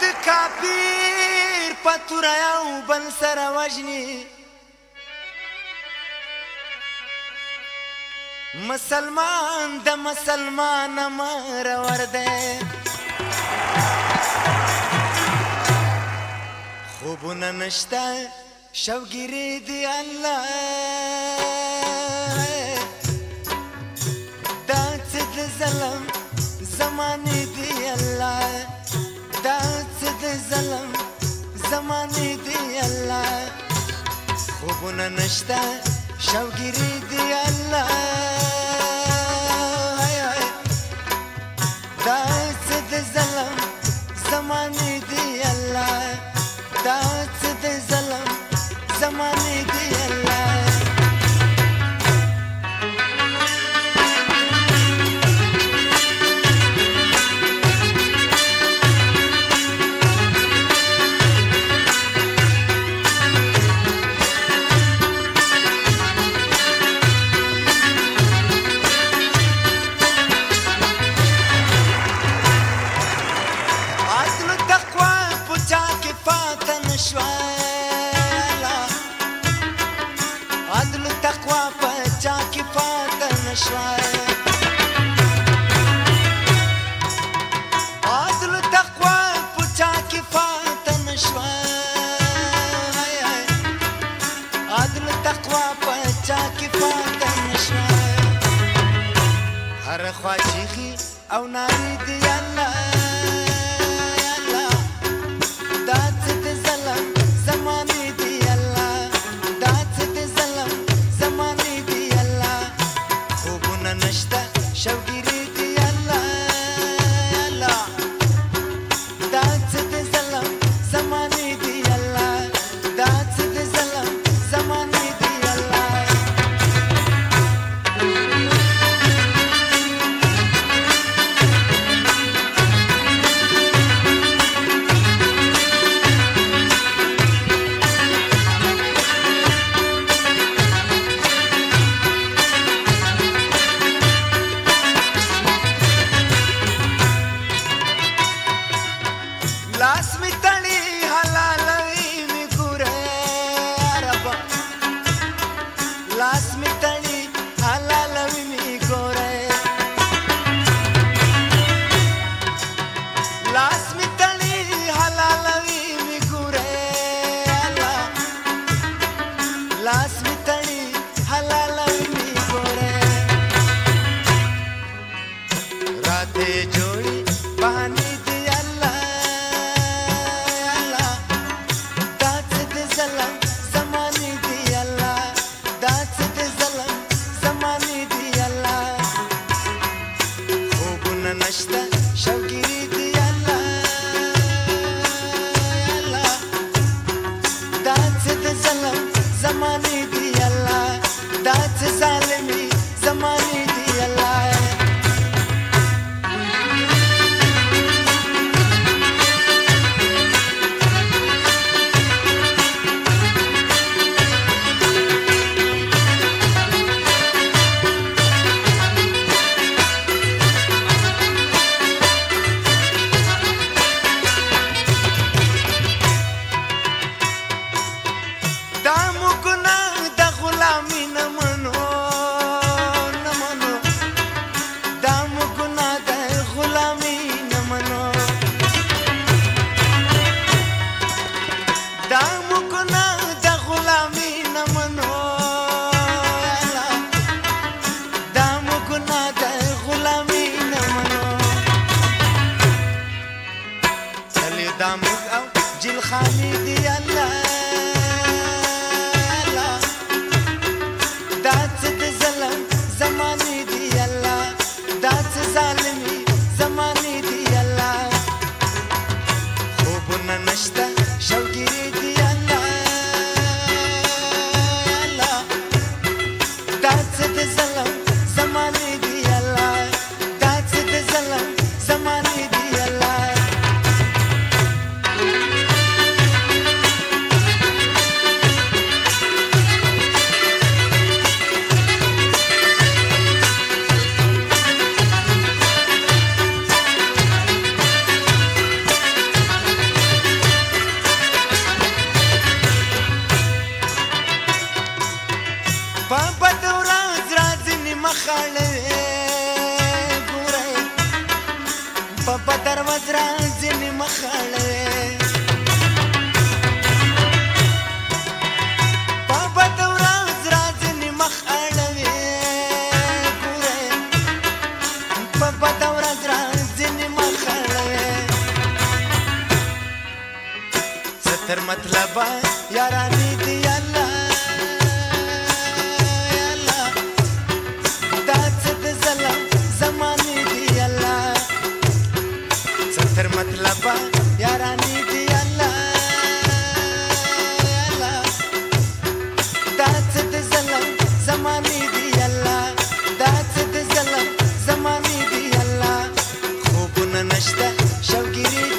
د کافر پتور یو بل سره وژني مسلمان د مسلمان مرور دی خوبونه نشته شوګیری دی الله دا څه د ظلم زمانه دی الله دا څه د ظلم زمانه دی الله خوبونه نشته شوګیری دی الله دا څه د ظلم زمانه دی الله دا څه د ظلم زمانه دی الله عدل تقوا پچا کی فات نشوای عدل تقوا پچا کی فات نشوای عدل تقوا پچا کی فات نشوای هر خواجی او ناری دی الله په بدر وزرا ځینې مخاړوي په بدر وزرا ځینې مخاړوي ګوره په بدر وزرا ځینې مخاړوي ستر مطلبه یارانې دي الله مطلبا یارانی دی الله الله دا څه د ظلم زمانه دی الله دا څه د ظلم زمانه دی الله خوبونه نشته شوګيري